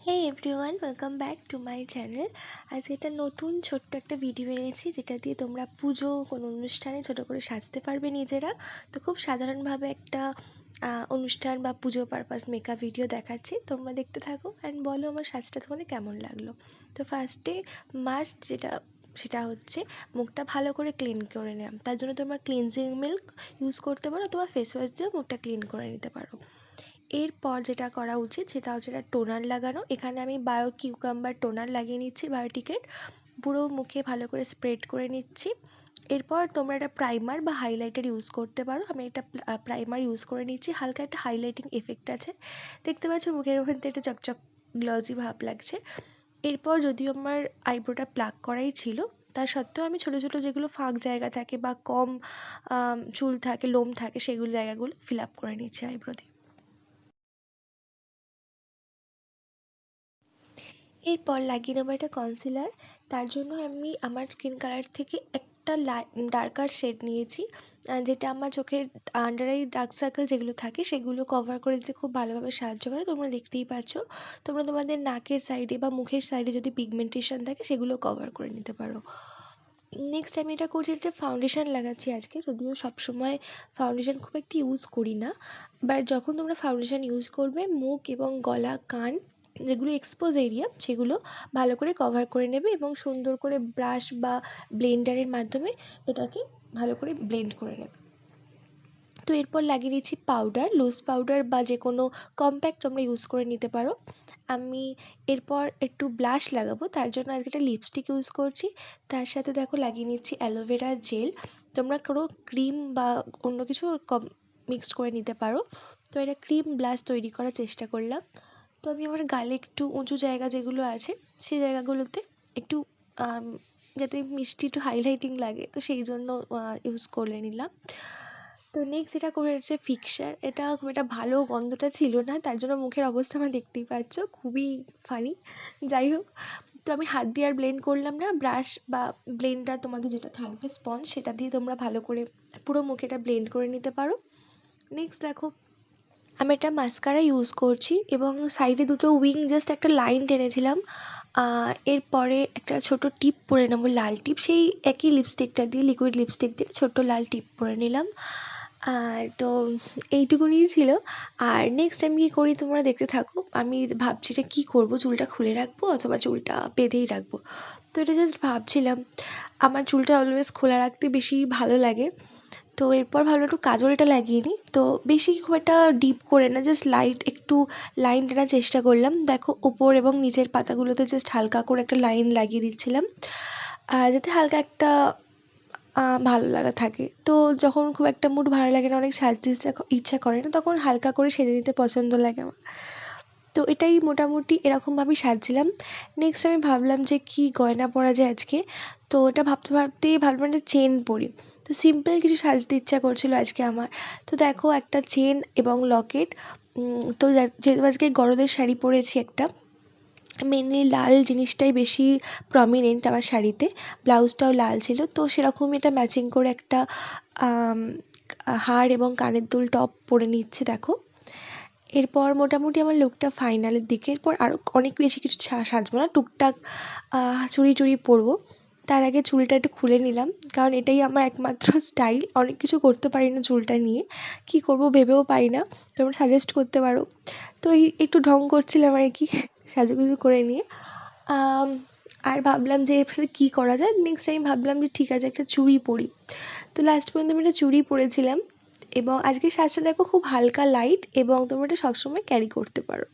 Hey everyone, welcome back to my channel. আজকে একটা নতুন ছোট্ট একটা ভিডিও এনেছি, যেটা দিয়ে তোমরা পুজো কোনো অনুষ্ঠানে ছোটো করে সাজতে পারবে নিজেরা। তো খুব সাধারণভাবে একটা অনুষ্ঠান বা পুজো পারপাস মেকআপ ভিডিও দেখাচ্ছি, তোমরা দেখতে থাকো অ্যান্ড বলো আমার সাজটা তোমাদের কেমন লাগলো। তো ফার্স্টে মাস্ট সেটা হচ্ছে মুখটা ভালো করে ক্লিন করে নেওয়া। তার জন্য তোমরা ক্লিনজিং মিল্ক ইউজ করতে পারো অথবা ফেস ওয়াশ দিয়েও মুখটা ক্লিন করে নিতে পারো। এরপর যেটা করা উচিত সেটা হচ্ছে একটা টোনার লাগানো। এখানে আমি বায়ো কিউকাম্বার টোনার লাগিয়ে নিচ্ছি, বায়োটিকের পুরো মুখে ভালো করে স্প্রেড করে নিচ্ছি। এরপর তোমরা একটা প্রাইমার বা হাইলাইটার ইউজ করতে পারো। আমি একটা প্রাইমার ইউজ করে নিচ্ছি, হালকা একটা হাইলাইটিং এফেক্ট আছে, দেখতে পাচ্ছ মুখের মধ্যে একটা চকচক গ্লসি ভাব লাগছে। এরপর যদিও আমার আইব্রোটা প্লাক করাই ছিল, তা সত্ত্বেও আমি ছোটো ছোটো যেগুলো ফাঁক জায়গা থাকে বা কম চুল থাকে, লোম থাকে, সেগুলো জায়গাগুলো ফিল আপ করে নিচ্ছি আইব্রো দিয়ে। এরপর লাগিয়ে নেবো একটা কনসিলার। তার জন্য আমি আমার স্কিন কালার থেকে একটা ডার্কার শেড নিয়েছি, যেটা আমার চোখের আন্ডার আই ডার্ক সার্কেল যেগুলো থাকে সেগুলো কভার করে দিতে খুব ভালোভাবে সাহায্য করে। তোমরা দেখতেই পাচ্ছ, তোমরা তোমাদের নাকের সাইডে বা মুখের সাইডে যদি পিগমেন্টেশন থাকে সেগুলো কভার করে নিতে পারো। নেক্সট আমি এটা করছি, একটা ফাউন্ডেশন লাগাচ্ছি আজকে, যদিও সবসময় ফাউন্ডেশন খুব একটি ইউজ করি না, বাট যখন তোমরা ফাউন্ডেশন ইউজ করবে মুখ এবং গলা, কান যেগুলো এক্সপোজ এরিয়া সেগুলো ভালো করে কভার করে নেবে এবং সুন্দর করে ব্রাশ বা ব্লেন্ডারের মাধ্যমে এটাকে ভালো করে ব্লেন্ড করে নেবে। তো এরপর লাগিয়ে দিচ্ছি পাউডার, লুজ পাউডার বা যে কোনো কম্প্যাক্ট তোমরা ইউজ করে নিতে পারো। আমি এরপর একটু ব্লাশ লাগাবো, তার জন্য আজকে একটা লিপস্টিক ইউজ করছি। তার সাথে দেখো লাগিয়ে নিচ্ছি অ্যালোভেরা জেল। তোমরা কোনো ক্রিম বা অন্য কিছু মিক্সড করে নিতে পারো। তো এটা ক্রিম ব্লাশ তৈরি করার চেষ্টা করলাম। তো আমি আমার গালে একটু উঁচু জায়গা যেগুলো আছে সেই জায়গাগুলোতে একটু যাতে মিষ্টি একটু হাইলাইটিং লাগে, তো সেই জন্য ইউজ করে নিলাম। তো নেক্সট যেটা করেছে ফিক্সার, এটা খুব একটা ভালো গন্ধটা ছিল না, তার জন্য মুখের অবস্থা আমার দেখতেই পাচ্ছ, খুবই ফানি। যাই হোক, তো আমি হাত দিয়ে আর ব্লেন্ড করলাম না, ব্রাশ বা ব্লেন্ডার তোমাদের যেটা থাকবে স্পঞ্জ, সেটা দিয়ে তোমরা ভালো করে পুরো মুখে এটা ব্লেন্ড করে নিতে পারো। নেক্সট দেখো, আমি একটা মাস্কারা ইউজ করছি এবং সাইডে দুটো উইং জাস্ট একটা লাইন টেনেছিলাম। এরপরে একটা ছোটো টিপ পরে নেবো, লাল টিপ, সেই একই লিপস্টিকটা দিয়ে, লিকুইড লিপস্টিক দিয়ে ছোট্ট লাল টিপ পরে নিলাম। আর তো এইটুকুনিই ছিল। আর নেক্সট আমি কী করি তোমরা দেখতে থাকো। আমি ভাবছি এটা কী করবো, চুলটা খুলে রাখবো অথবা চুলটা বেঁধেই রাখবো। তো এটা জাস্ট ভাবছিলাম, আমার চুলটা অলওয়েজ খোলা রাখতে বেশি ভালো লাগে। তো এরপর ভাবলাম একটু কাজলটা লাগিয়ে নিই। তো বেশি খুব একটা ডিপ করে না, জাস্ট লাইট একটু লাইন টানার চেষ্টা করলাম। দেখো ওপর এবং নিচের পাতাগুলোতে জাস্ট হালকা করে একটা লাইন লাগিয়ে দিচ্ছিলাম, যাতে হালকা একটা ভালো লাগা থাকে। তো যখন খুব একটা মুড ভালো লাগে না, অনেক সাজতে ইচ্ছা করে না, তখন হালকা করে সেজে নিতে পছন্দ লাগে আমার। তো এটাই মোটামুটি এরকমভাবেই সাজছিলাম। নেক্সট আমি ভাবলাম যে কী গয়না পরা যায় আজকে। তো এটা ভাবতে ভাবতেই ভাবলাম একটা চেন পরি। তো সিম্পল কিছু সাজতে ইচ্ছা করছিল আজকে আমার। তো দেখো একটা চেন এবং লকেট। তো যেহেতু আজকে গরদের শাড়ি পরেছি একটা, মেনলি লাল জিনিসটাই বেশি প্রমিনেন্ট আমার শাড়িতে, ব্লাউজটাও লাল ছিল, তো সেরকমই এটা ম্যাচিং করে একটা হার এবং কানের দুল টপ পরে নিচ্ছি দেখো। এরপর মোটামুটি আমার লুকটা ফাইনালের দিকে। এরপর আরও অনেক বেশি কিছু সাজবো না, টুকটাক চুড়ি টুড়ি পরবো। তার আগে চুলটা একটু খুলে নিলাম, কারণ এটাই আমার একমাত্র স্টাইল, অনেক কিছু করতে পারি না চুলটা নিয়ে, কী করবো ভেবেও পাই না, তোমরা সাজেস্ট করতে পারো। তো এই একটু ঢং করছিলাম আর কি সাজুগুজু করে নিয়ে। আর ভাবলাম যে এর সাথে কী করা যায়, নেক্সট টাইম ভাবলাম যে ঠিক আছে একটা চুড়ি পরি। তো লাস্ট পর্যন্ত আমি একটা চুড়ি পরেছিলাম এবং আজকের সাজটা দেখো খুব হালকা লাইট, এবং তোমরা এটা সবসময় ক্যারি করতে পারো।